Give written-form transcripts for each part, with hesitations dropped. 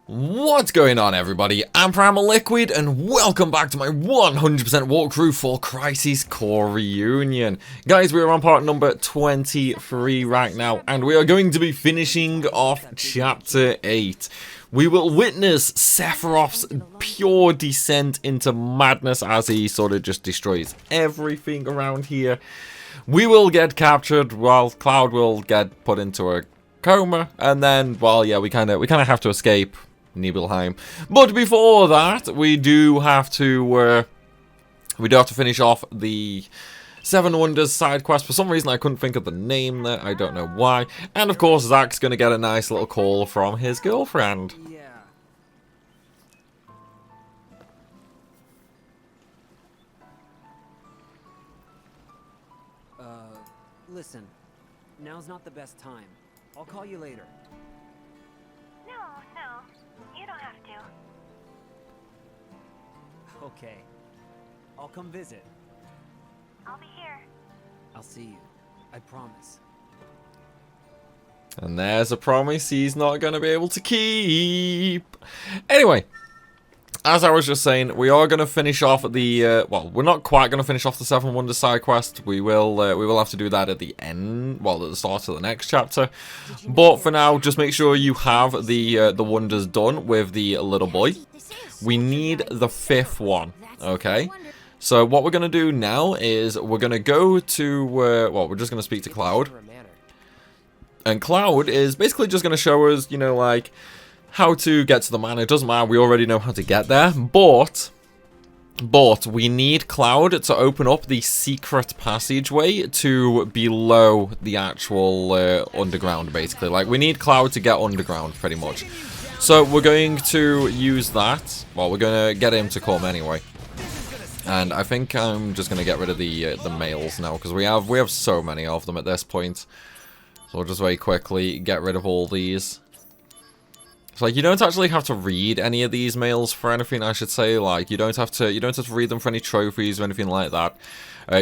What's going on, everybody? I'm Primalliquid and welcome back to my 100% walkthrough for Crisis Core Reunion. Guys, we are on part number 23 right now and we are going to be finishing off chapter 8. We will witness Sephiroth's pure descent into madness as he sort of just destroys everything around here. We will get captured while Cloud will get put into a coma, and then, well, yeah, we kind of have to escape Nibelheim. But before that, we do have to finish off the Seven Wonders side quest. For some reason, I couldn't think of the name there. I don't know why. And of course, Zack's gonna get a nice little call from his girlfriend. Listen, now's not the best time. I'll call you later. No, you don't have to. Okay. I'll come visit. I'll be here. I'll see you. I promise. And there's a promise he's not going to be able to keep. Anyway, as I was just saying, we are going to finish off the, well, we're not quite going to finish off the Seven Wonders side quest. We will have to do that at the end, well, at the start of the next chapter. But for now, just make sure you have the wonders done with the little boy. We need the 5th one, okay? So what we're going to do now is we're going to go to, well, we're just going to speak to Cloud. And Cloud is basically just going to show us, you know, like, how to get to the manor. It doesn't matter, we already know how to get there, but we need Cloud to open up the secret passageway to below the actual underground, basically. Like, we need Cloud to get underground, pretty much. So we're going to use that. Well, we're going to get him to come anyway. And I think I'm just going to get rid of the males now, because we have so many of them at this point. So we'll just very quickly get rid of all these. So, like, you don't actually have to read any of these mails for anything, I should say. Like, you don't have to read them for any trophies or anything like that.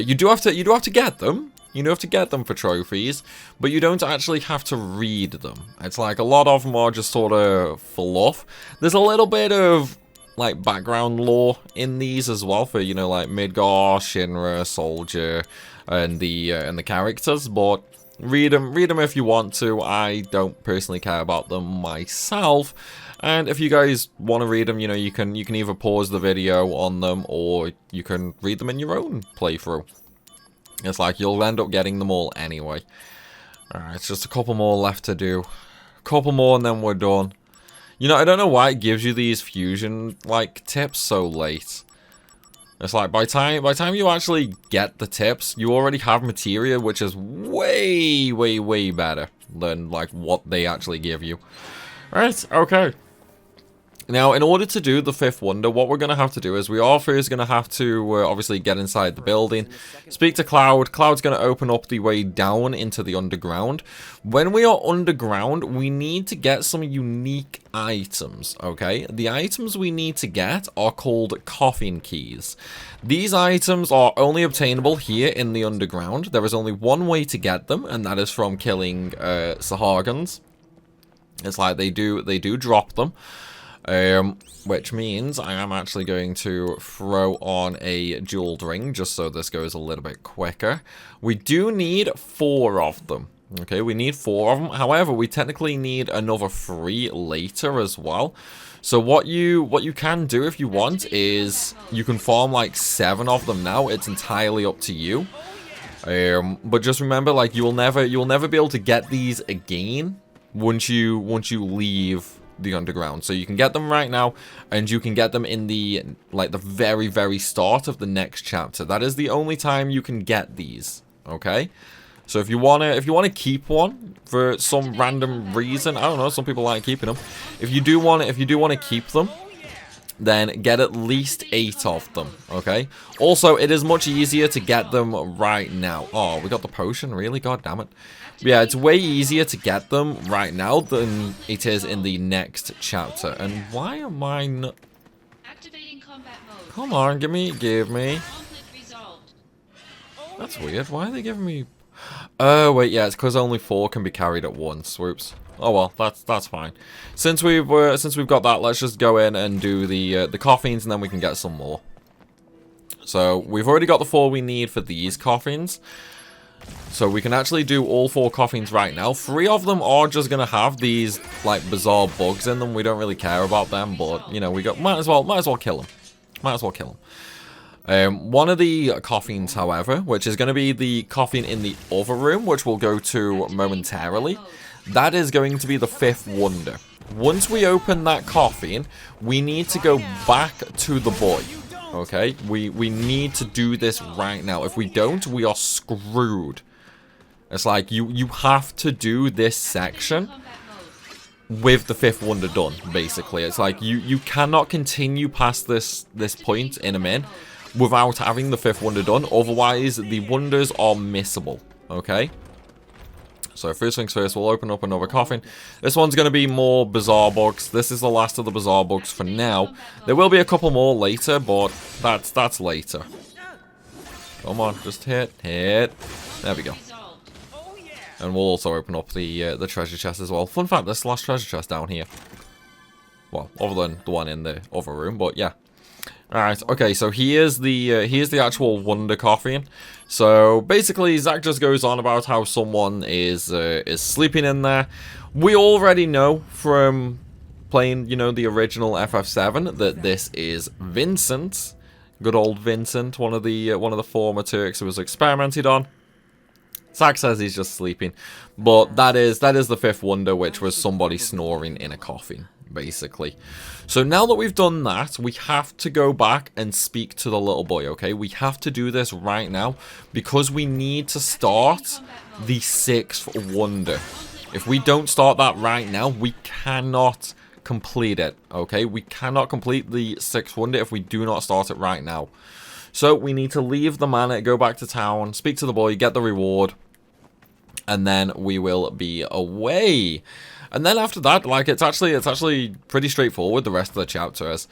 You do have to get them. You do have to get them for trophies, but you don't actually have to read them. It's like a lot of them are just sort of fluff. There's a little bit of, like, background lore in these as well for, you know, like Midgar, Shinra, Soldier, and the characters, but read them if you want to. I don't personally care about them myself, and if you guys want to read them, you know, you can either pause the video on them or you can read them in your own playthrough. It's like you'll end up getting them all anyway. Alright, it's just a couple more left to do. A couple more and then we're done. You know, I don't know why it gives you these fusion, like, tips so late. It's like, by time you actually get the tips, you already have materia, which is way better than, like, what they actually give you. Right, okay. Now, in order to do the 5th wonder, what we're going to have to do is we are first going to have to, obviously, get inside the building, speak to Cloud. Cloud's going to open up the way down into the underground. When we are underground, we need to get some unique items, okay? The items we need to get are called coffin keys. These items are only obtainable here in the underground. There is only one way to get them, and that is from killing Sahagans. It's like they do drop them. Which means I am actually going to throw on a jeweled ring, just so this goes a little bit quicker. We do need 4 of them. Okay, we need 4 of them. However, we technically need another 3 later as well. So what you can do if you want is you can farm like 7 of them now. It's entirely up to you. But just remember, like, you will never be able to get these again once you leave the underground. So you can get them right now, and you can get them in the, like, the very start of the next chapter. That is the only time you can get these, okay? So if you wanna keep one for some random reason, I don't know, some people like keeping them. If you do want to keep them, then get at least 8 of them, okay? Also, it is much easier to get them right now. Oh, we got the potion, really? God damn it. Yeah, it's way easier to get them right now than it is in the next chapter. And why am I not... Come on, give me. That's weird. Why are they giving me... Oh, wait, yeah, it's because only 4 can be carried at once. Whoops. Oh well, that's fine. Since we've got that, let's just go in and do the coffins, and then we can get some more. So we've already got the 4 we need for these coffins. So we can actually do all 4 coffins right now. 3 of them are just gonna have these like bizarre bugs in them. We don't really care about them, but you know, might as well kill them. Might as well kill them. One of the coffins, however, which is going to be the coffin in the other room, which we'll go to momentarily, that is going to be the 5th wonder. Once we open that coffin, we need to go back to the boy. Okay? We need to do this right now. If we don't, we are screwed. It's like, you have to do this section with the 5th wonder done, basically. It's like, you cannot continue past this point in a min without having the 5th wonder done. Otherwise, the wonders are missable. Okay? So, first things first, we'll open up another coffin. This one's going to be more bizarre bugs. This is the last of the bizarre bugs for now. There will be a couple more later, but that's later. Come on, just hit. There we go. And we'll also open up the treasure chest as well. Fun fact, there's the last treasure chest down here. Well, other than the one in the other room, but yeah. Alright, okay, so here's the actual wonder coffin. So basically, Zack just goes on about how someone is sleeping in there. We already know from playing, you know, the original FF7 that this is Vincent. Good old Vincent, one of the former Turks who was experimented on. Zack says he's just sleeping, but that is the 5th wonder, which was somebody snoring in a coffin, basically. So now that we've done that, we have to go back and speak to the little boy, okay? We have to do this right now, because we need to start the 6th wonder. If we don't start that right now, we cannot complete it, okay? We cannot complete the 6th wonder if we do not start it right now. So we need to leave the manor, go back to town, speak to the boy, get the reward, and then we will be away. And then after that, like, it's actually pretty straightforward. The rest of the chapters,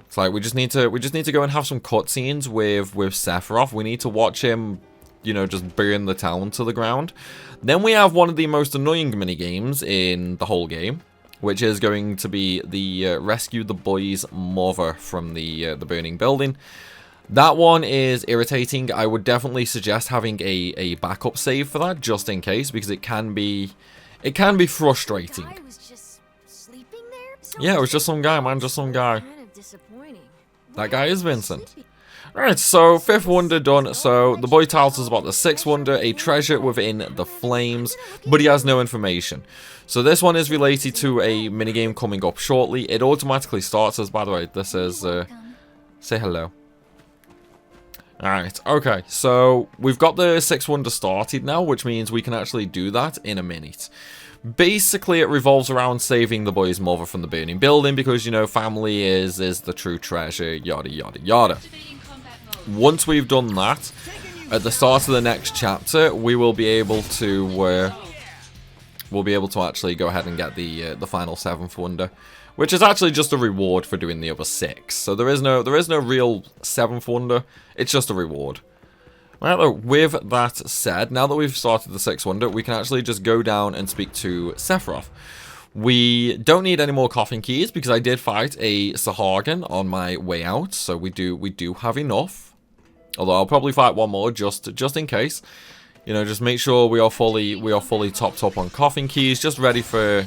it's like we just need to go and have some cutscenes with Sephiroth. We need to watch him, you know, just burn the town to the ground. Then we have one of the most annoying mini games in the whole game, which is going to be the rescue the boy's mother from the burning building. That one is irritating. I would definitely suggest having a backup save for that, just in case, because it can be frustrating. Yeah, it was just some guy, man, just some guy. That guy is Vincent. Alright, so 5th wonder done. So the boy tells us about the 6th wonder, a treasure within the flames, but he has no information. So this one is related to a minigame coming up shortly. It automatically starts as, by the way, this is, say hello. Alright, okay, so we've got the 6th wonder started now, which means we can actually do that in a minute. Basically, it revolves around saving the boy's mother from the burning building, because, you know, family is the true treasure, yada yada yada. Once we've done that, at the start of the next chapter, we will be able to actually go ahead and get the final 7th wonder, which is actually just a reward for doing the other 6. So there is no real 7th wonder. It's just a reward. Well, with that said, now that we've started the 6th wonder, we can actually just go down and speak to Sephiroth. We don't need any more coffin keys because I did fight a Sahagin on my way out, so we do have enough. Although I'll probably fight one more just in case. You know, just make sure we are fully topped up on coffin keys, just ready for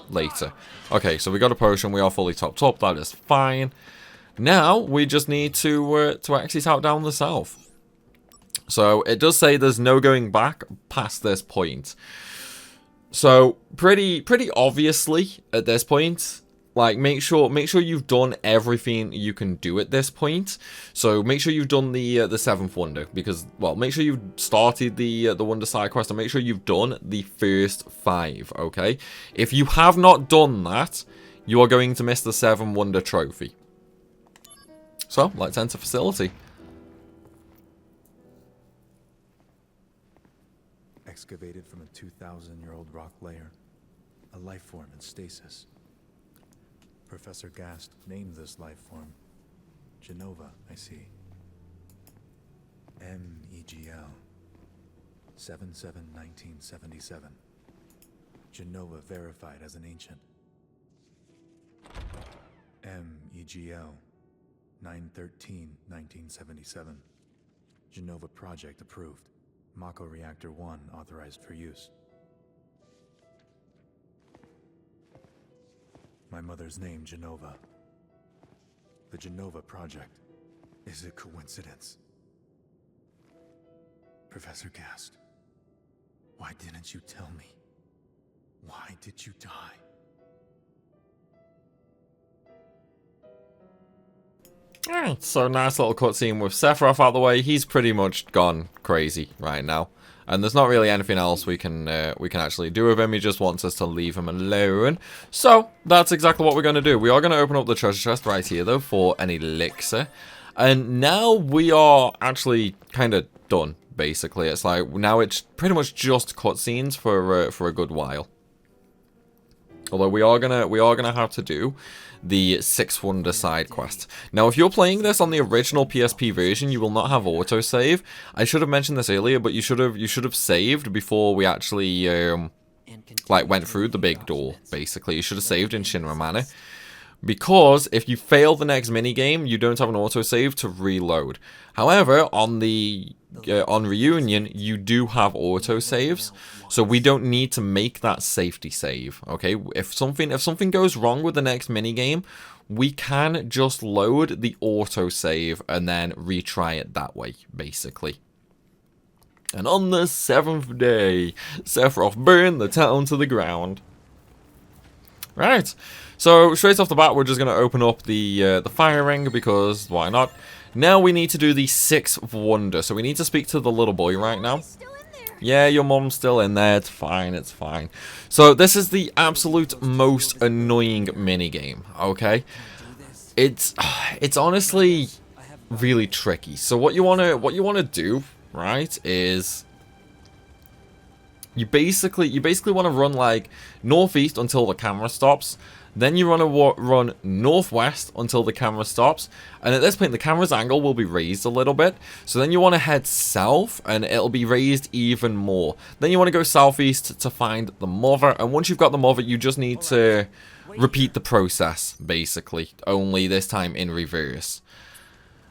later. Okay, so we got a potion, we are fully topped up, that is fine. Now, we just need to exit out down the south. So, it does say there's no going back past this point. So, pretty obviously, at this point, like, make sure you've done everything you can do at this point. So, make sure you've done the 7th wonder, because, well, make sure you've started the wonder side quest, and make sure you've done the first 5, okay? If you have not done that, you are going to miss the 7 wonder trophy. So, let's enter facility. Excavated from a 2,000-year-old rock layer, a life form in stasis. Professor Gast named this life form Genova, I see. MEGL 77-1977. Genova verified as an ancient. MEGL 913-1977. Genova project approved. Mako Reactor 1 authorized for use. My mother's name, Genova. The Genova project. Is it coincidence? Professor Gast, why didn't you tell me? Why did you die? Alright, so nice little cutscene with Sephiroth out the way. He's pretty much gone crazy right now. And there's not really anything else we can actually do with him. He just wants us to leave him alone. So, that's exactly what we're going to do. We are going to open up the treasure chest right here, though, for an elixir. And now we are actually kind of done, basically. It's like, now it's pretty much just cutscenes for a good while. Although we are gonna have to do the 6 Wonder side quest. Now, if you're playing this on the original PSP version, you will not have autosave. I should have mentioned this earlier, but you should have saved before we actually like went through the big door. Basically, you should have saved in Shinra Manor. Because if you fail the next minigame, you don't have an autosave to reload. However, on the on Reunion, you do have autosaves, so we don't need to make that safety save. Okay, if something goes wrong with the next minigame, we can just load the autosave and then retry it that way, basically. And on the 7th day, Sephiroth burned the town to the ground. Right. So, straight off the bat, we're just going to open up the fire ring, because why not? Now we need to do the 6th Wonder, so we need to speak to the little boy right now. Yeah, your mom's still in there, it's fine, it's fine. So, this is the absolute most annoying minigame, okay? It's honestly really tricky. So, what you want to do, right, is you basically want to run like northeast until the camera stops. Then you want to run northwest until the camera stops. And at this point, the camera's angle will be raised a little bit. So then you want to head south, and it'll be raised even more. Then you want to go southeast to find the mother. And once you've got the mother, you just need to repeat the process, basically. Only this time in reverse.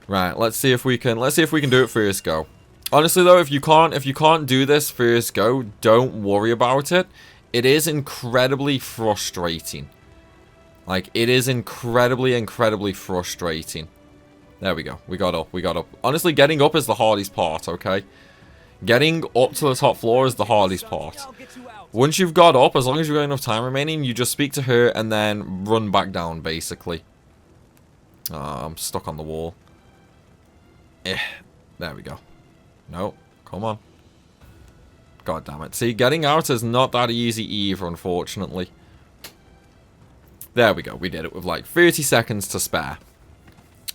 Right, let's see if we can do it first go. Honestly though, if you can't do this first go, don't worry about it. It is incredibly frustrating. Like, it is incredibly frustrating. There we go. We got up. Honestly, getting up is the hardest part, okay? Getting up to the top floor is the hardest part. Once you've got up, as long as you've got enough time remaining, you just speak to her and then run back down, basically. I'm stuck on the wall. There we go. No, come on. God damn it. See, getting out is not that easy either, unfortunately. There we go. We did it with like 30 seconds to spare.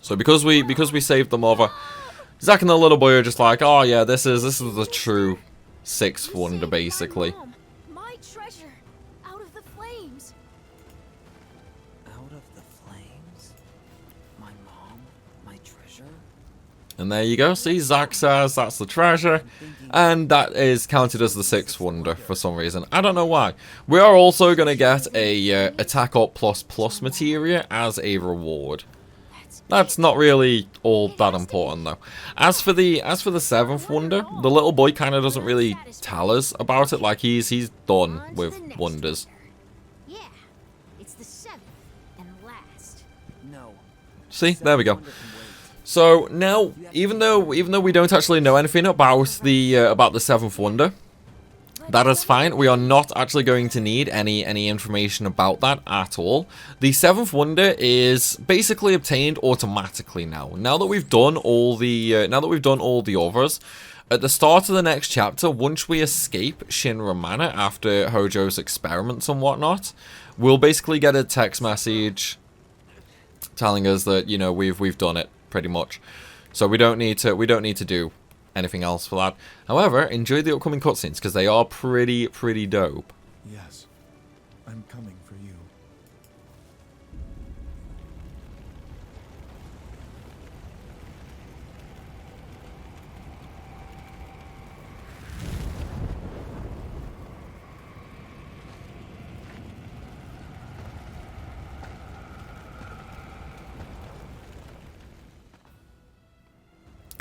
So because we saved the mother, Zack and the little boy are just like, oh yeah, this is the true 6th Wonder, basically. My treasure, out of the flames. Out of the flames? My mom? My treasure? And there you go. See, Zack says that's the treasure. And that is counted as the 6th Wonder for some reason. I don't know why. We are also going to get a Attack Up ++ materia as a reward. That's not really all that important though. As for the 7th Wonder, the little boy kind of doesn't really tell us about it. Like he's done with wonders. Yeah, it's the 7th and last. No. See, there we go. So now, even though we don't actually know anything about the 7th Wonder, that is fine. We are not actually going to need any information about that at all. The 7th Wonder is basically obtained automatically now. Now that we've done all the others, at the start of the next chapter, once we escape Shinra Manor after Hojo's experiments and whatnot, we'll basically get a text message telling us that, you know, we've done it. Pretty much, so we don't need to do anything else for that. However, enjoy the upcoming cutscenes because they are pretty dope. Yes, I'm coming for you.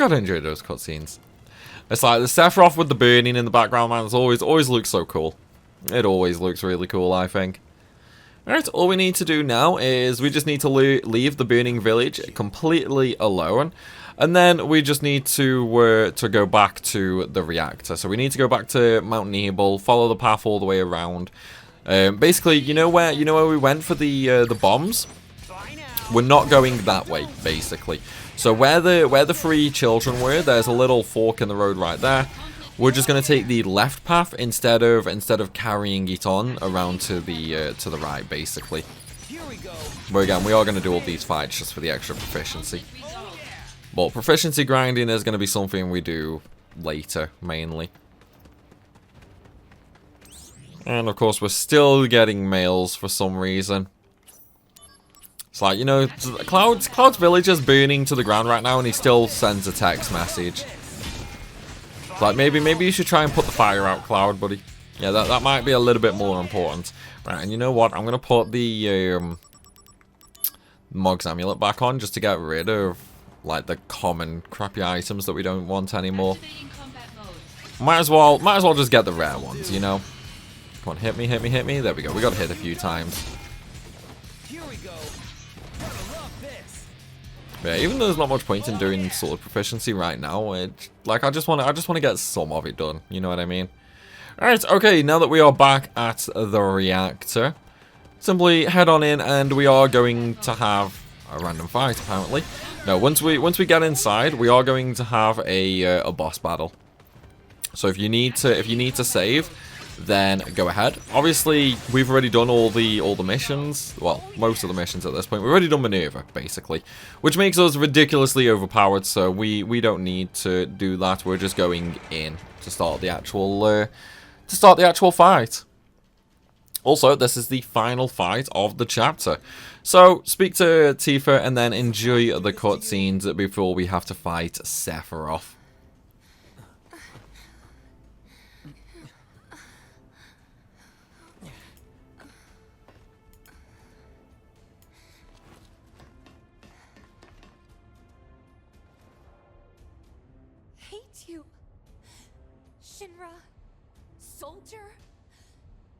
gotta enjoy those cutscenes. It's like the Sephiroth with the burning in the background, man. It's always looks so cool. It always looks really cool, I think. Alright, all we need to do now is we just need to leave the burning village completely alone. And then we just need to go back to the reactor. So we need to go back to Mount Nebel, follow the path all the way around. Basically, you know where we went for the bombs? We're not going that way, basically. So where the three children were, there's a little fork in the road right there. We're just going to take the left path instead of carrying it on around to the right, basically. But again, we are going to do all these fights just for the extra proficiency. But proficiency grinding is going to be something we do later, mainly. And of course, we're still getting mails for some reason. It's like, you know, Cloud's village is burning to the ground right now, and he still sends a text message. It's like, maybe you should try and put the fire out, Cloud, buddy. Yeah, that might be a little bit more important. Right, and you know what? I'm going to put the Mog's amulet back on just to get rid of, like, the common crappy items that we don't want anymore. Might as well just get the rare ones, you know? Come on, hit me. There we go. We got to hit a few times. Yeah, even though there's not much point in doing sort of proficiency right now, like I just want to get some of it done. You know what I mean? All right, okay. Now that we are back at the reactor, simply head on in, and we are going to have a random fight. Apparently, no. Once we get inside, we are going to have a boss battle. So if you need to save, then go ahead. Obviously, we've already done all the missions. Well, most of the missions at this point. We've already done maneuver, basically, which makes us ridiculously overpowered. So we don't need to do that. We're just going in to start the actual fight. Also, this is the final fight of the chapter. So speak to Tifa and then enjoy the cutscenes before we have to fight Sephiroth. Shinra, Soldier,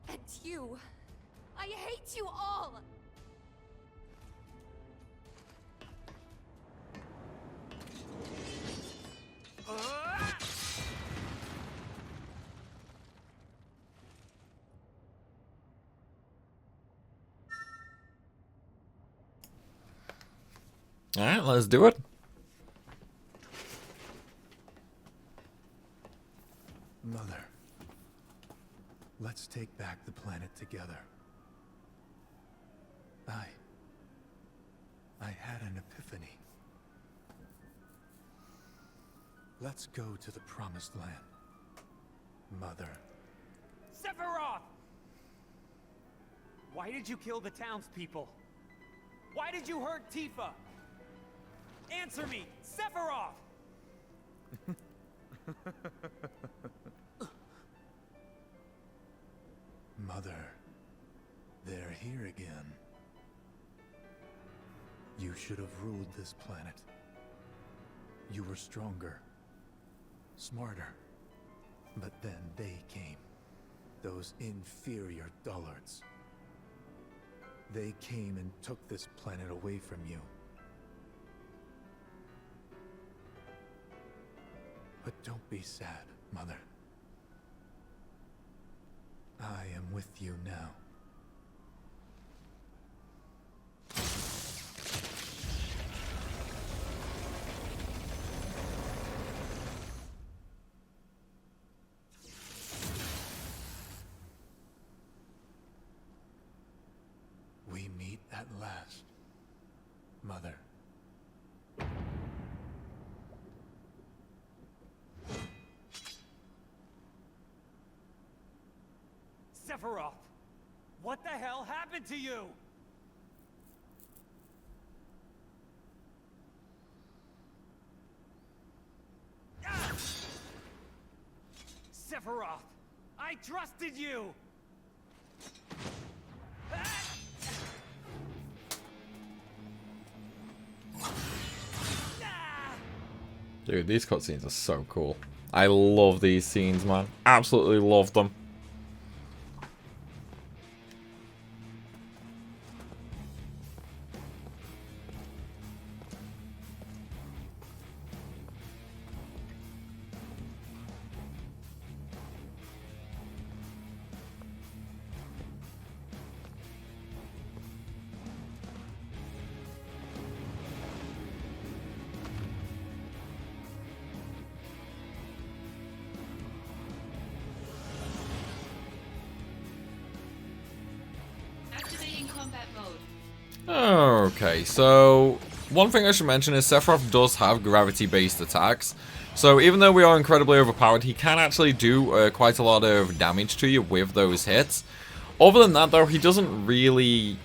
and you. I hate you all! Alright, let's do it. Mother, let's take back the planet together. I had an epiphany. Let's go to the Promised Land. Mother. Sephiroth! Why did you kill the townspeople? Why did you hurt Tifa? Answer me, Sephiroth! Mother, they're here again. You should have ruled this planet. You were stronger, smarter. But then they came. Those inferior dullards. They came and took this planet away from you. But don't be sad, Mother. I am with you now. We meet at last, Mother. Sephiroth! What the hell happened to you? Ah! Sephiroth! I trusted you! Ah! Ah! Dude, these cutscenes are so cool. I love these scenes, man. Absolutely love them. Activating combat mode. Okay, so one thing I should mention is Sephiroth does have gravity-based attacks. So even though we are incredibly overpowered, he can actually do quite a lot of damage to you with those hits. Other than that, though, he doesn't really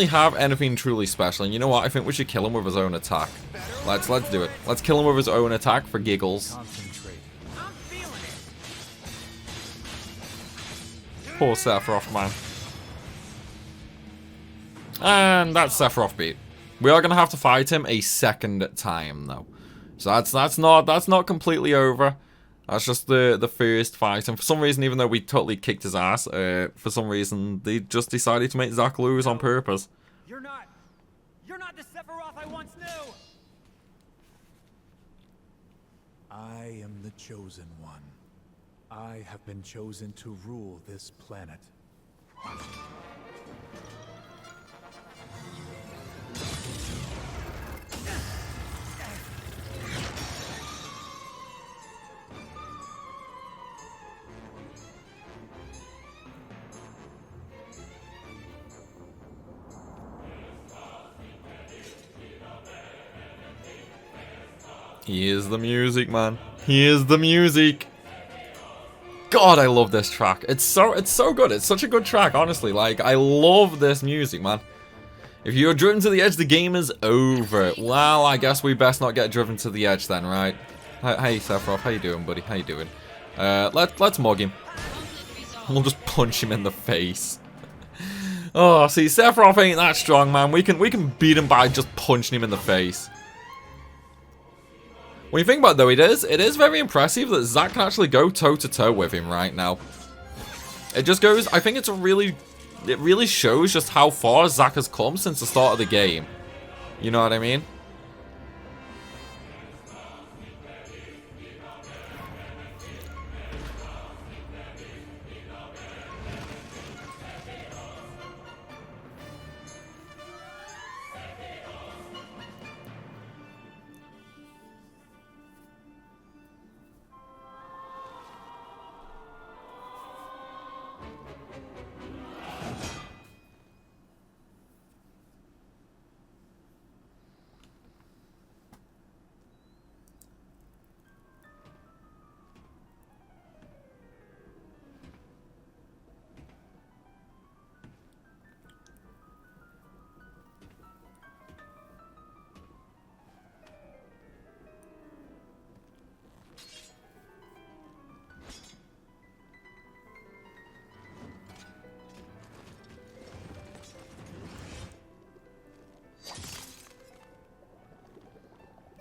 have anything truly special. And you know what? I think we should kill him with his own attack. Let's do it. Let's kill him with his own attack for giggles. Concentrate. I'm feeling it. Poor Sephiroth, man. And that's Sephiroth beat. We are gonna have to fight him a second time though. So that's not completely over. That's just the first fight. And for some reason, even though we totally kicked his ass, for some reason they just decided to make Zack lose on purpose. You're not the Sephiroth I once knew. I am the chosen one. I have been chosen to rule this planet. Here's the music, man. Here's the music. God, I love this track. It's so good. It's such a good track, honestly. Like, I love this music, man. If you're driven to the edge, the game is over. Well, I guess we best not get driven to the edge then, right? Hey, Sephiroth, how you doing, buddy? How you doing? Let's mug him. We'll just punch him in the face. Oh, see, Sephiroth ain't that strong, man. We can beat him by just punching him in the face. When you think about it, though, it is very impressive that Zack can actually go toe-to-toe with him right now. It just goes, I think it really shows just how far Zack has come since the start of the game. You know what I mean?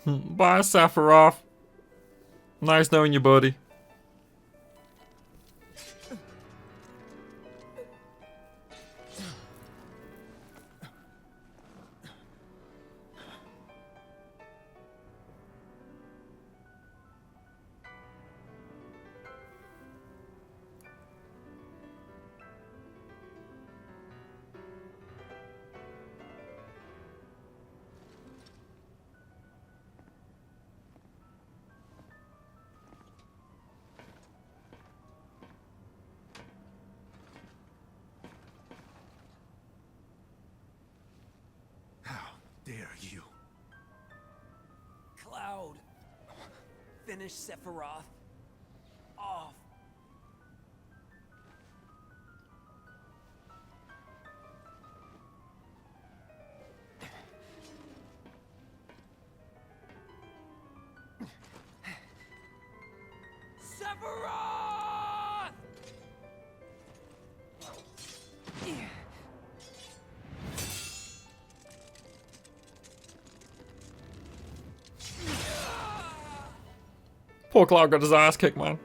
Bye, Sephiroth. Nice knowing you, buddy. Dare you? Cloud. Finish Sephiroth off. Sephiroth! Poor Cloud got his ass kicked, man.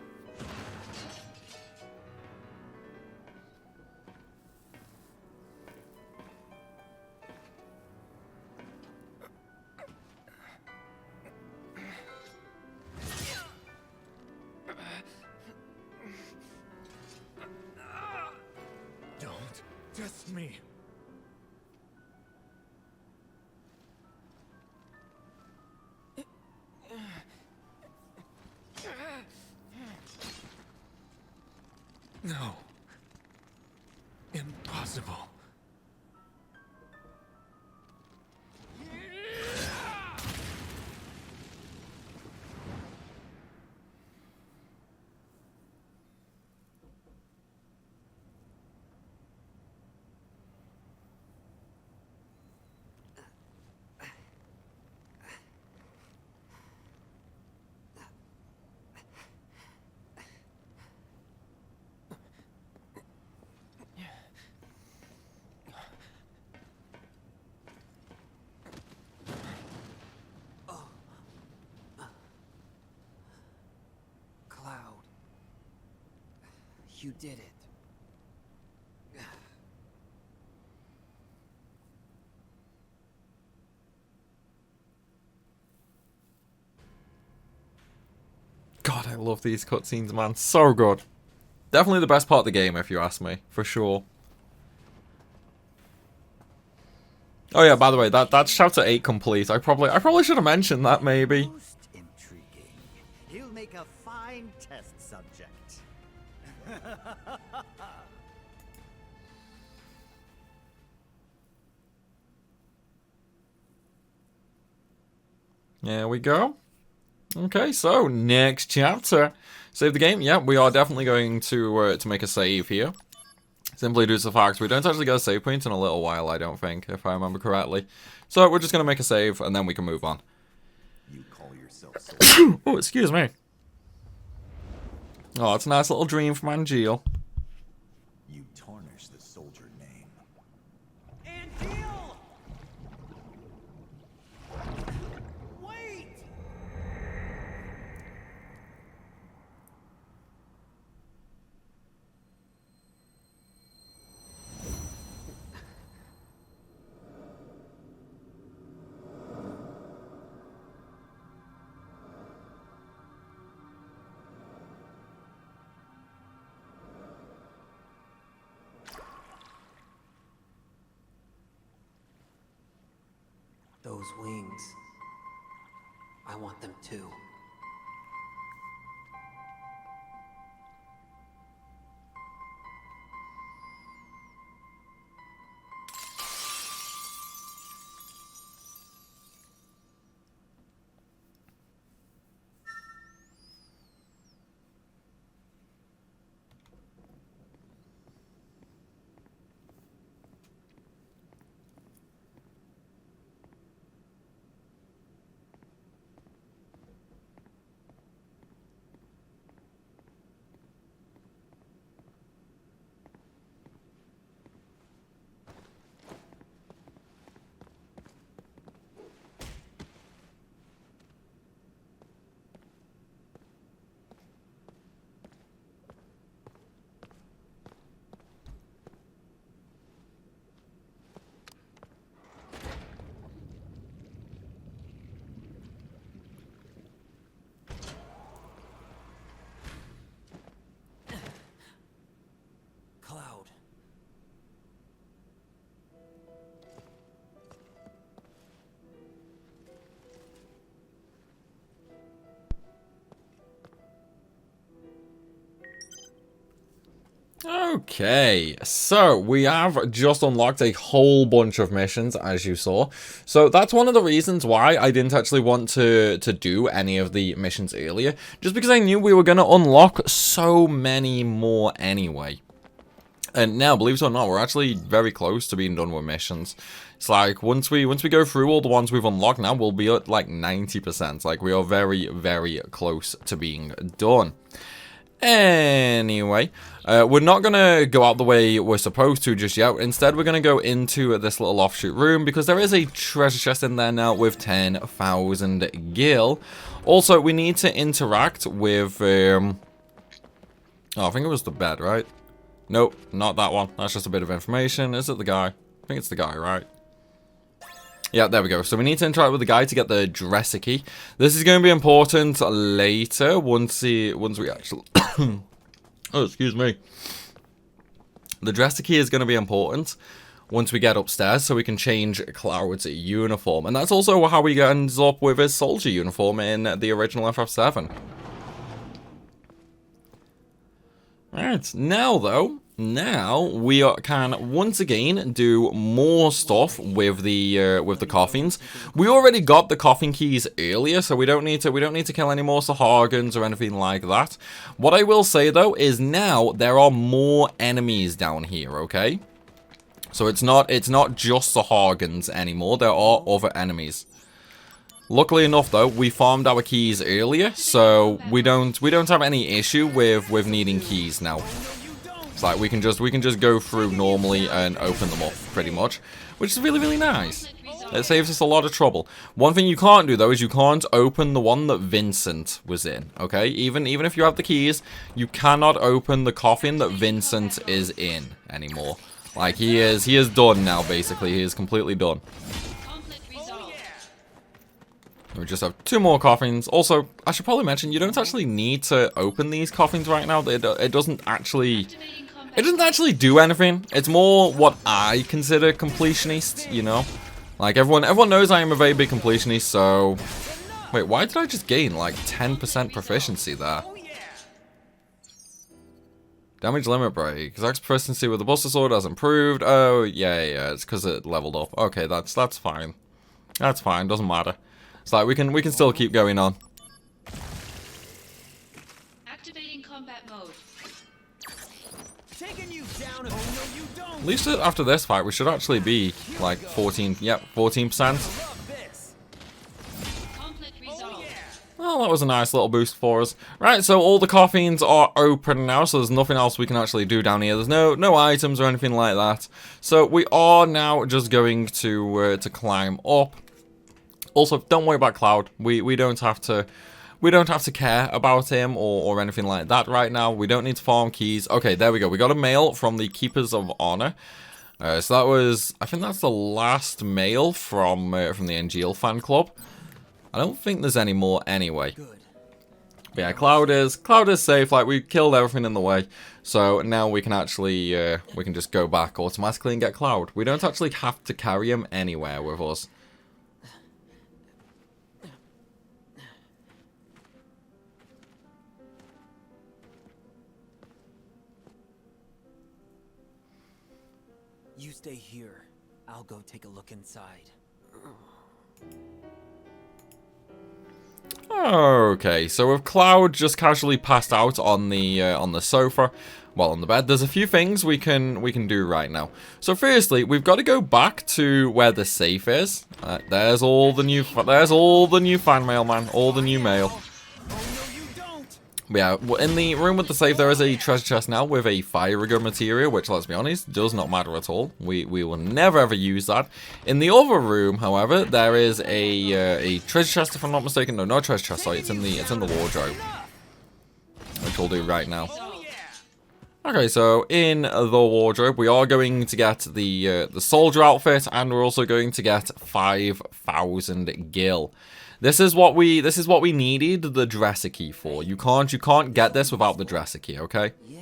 Don't test me. No. Impossible. Cloud. You did it. God, I love these cutscenes, man. So good. Definitely the best part of the game, if you ask me, for sure. Oh yeah, by the way, that's chapter 8 complete. I probably should have mentioned that, maybe. Most intriguing. He'll make a fine test subject. There we go. Okay, so next chapter. Save the game. Yeah, we are definitely going to make a save here. Simply due to the fact we don't actually get a save point in a little while, I don't think, if I remember correctly. So we're just going to make a save, and then we can move on. You call yourself soldier. Oh, excuse me. Oh, it's a nice little dream from Angeal. You tarnish the soldier name. And deal! Wait! Those wings. I want them too. Cloud. Okay, so we have just unlocked a whole bunch of missions, as you saw. So that's one of the reasons why I didn't actually want to do any of the missions earlier, just because I knew we were going to unlock so many more anyway. And now, believe it or not, we're actually very close to being done with missions. It's like, once we go through all the ones we've unlocked now, we'll be at like 90%. Like, we are very, very close to being done. Anyway, we're not going to go out the way we're supposed to just yet. Instead, we're going to go into this little offshoot room because there is a treasure chest in there now with 10,000 gil. Also, we need to interact with... oh, I think it was the bed, right? Nope, not that one. That's just a bit of information. Is it the guy? I think it's the guy, right? Yeah, there we go. So we need to interact with the guy to get the dresser key. This is going to be important later once we actually... oh, excuse me. The dresser key is going to be important once we get upstairs so we can change Cloud's uniform. And that's also how we ends up with his soldier uniform in the original FF7. Alright, now though, we can once again do more stuff with the coffins. We already got the coffin keys earlier, so we don't need to kill any more Sahagins or anything like that. What I will say though is now there are more enemies down here, okay? So it's not just Sahagins anymore. There are other enemies. Luckily enough though, we farmed our keys earlier, so we don't have any issue with needing keys now. It's like we can just go through normally and open them up pretty much, which is really, really nice. It saves us a lot of trouble. One thing you can't do though is you can't open the one that Vincent was in, okay? Even if you have the keys, you cannot open the coffin that Vincent is in anymore. Like he is done now basically. He is completely done. We just have 2 more coffins. Also, I should probably mention you don't actually need to open these coffins right now. It doesn't actually do anything. It's more what I consider completionist, you know. Like everyone knows I am a very big completionist. So, wait, why did I just gain like 10% proficiency there? Damage limit break. Zack's proficiency with the Buster Sword has improved. Oh yeah, it's because it leveled up. Okay, that's fine. That's fine. Doesn't matter. It's like we can still keep going on. Activating combat mode. Taking you down. Oh, no, you don't. At least after this fight, we should actually be like 14. Yep, 14%. Well, that was a nice little boost for us. Right, so all the coffins are open now, so there's nothing else we can actually do down here. There's no items or anything like that. So we are now just going to climb up. Also, don't worry about Cloud. We don't have to care about him or anything like that right now. We don't need to farm keys. Okay, there we go. We got a mail from the Keepers of Honor. So that was, I think that's the last mail from the NGL fan club. I don't think there's any more anyway. But yeah, Cloud is safe. Like we killed everything in the way, so now we can actually we can just go back automatically and get Cloud. We don't actually have to carry him anywhere with us. You stay here. I'll go take a look inside. Okay, so with Cloud just casually passed out on the sofa, well, on the bed, there's a few things we can do right now. So firstly, we've got to go back to where the safe is. There's all the new fan mail, man, all the new mail. But yeah, in the room with the safe, there is a treasure chest now with a fire gun material, which, let's be honest, does not matter at all. We will never ever use that. In the other room, however, there is a treasure chest, if I'm not mistaken. No, not treasure chest. Sorry, it's in the wardrobe, which we'll do right now. Okay, so in the wardrobe, we are going to get the soldier outfit, and we're also going to get 5,000 gil. This is what we needed the dresser key for. You can't get this without the dresser key, okay? Yeah,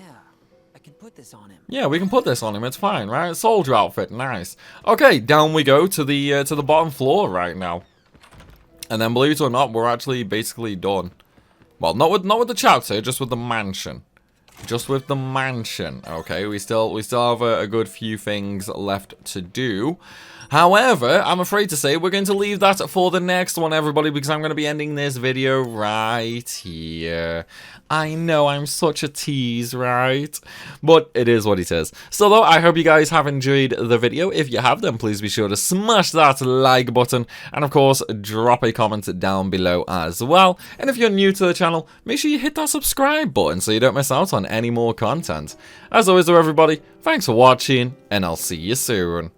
I can put this on him. Yeah, we can put this on him. It's fine, right? Soldier outfit, nice. Okay, down we go to the bottom floor right now. And then, believe it or not, we're actually basically done. Well, not with the chapter, just with the mansion. Just with the mansion. Okay, we still have a good few things left to do. However, I'm afraid to say we're going to leave that for the next one, everybody, because I'm going to be ending this video right here. I know I'm such a tease, right? But it is what it is. So though, I hope you guys have enjoyed the video. If you have, then please be sure to smash that like button. And of course, drop a comment down below as well. And if you're new to the channel, make sure you hit that subscribe button so you don't miss out on any more content. As always though, everybody, thanks for watching, and I'll see you soon.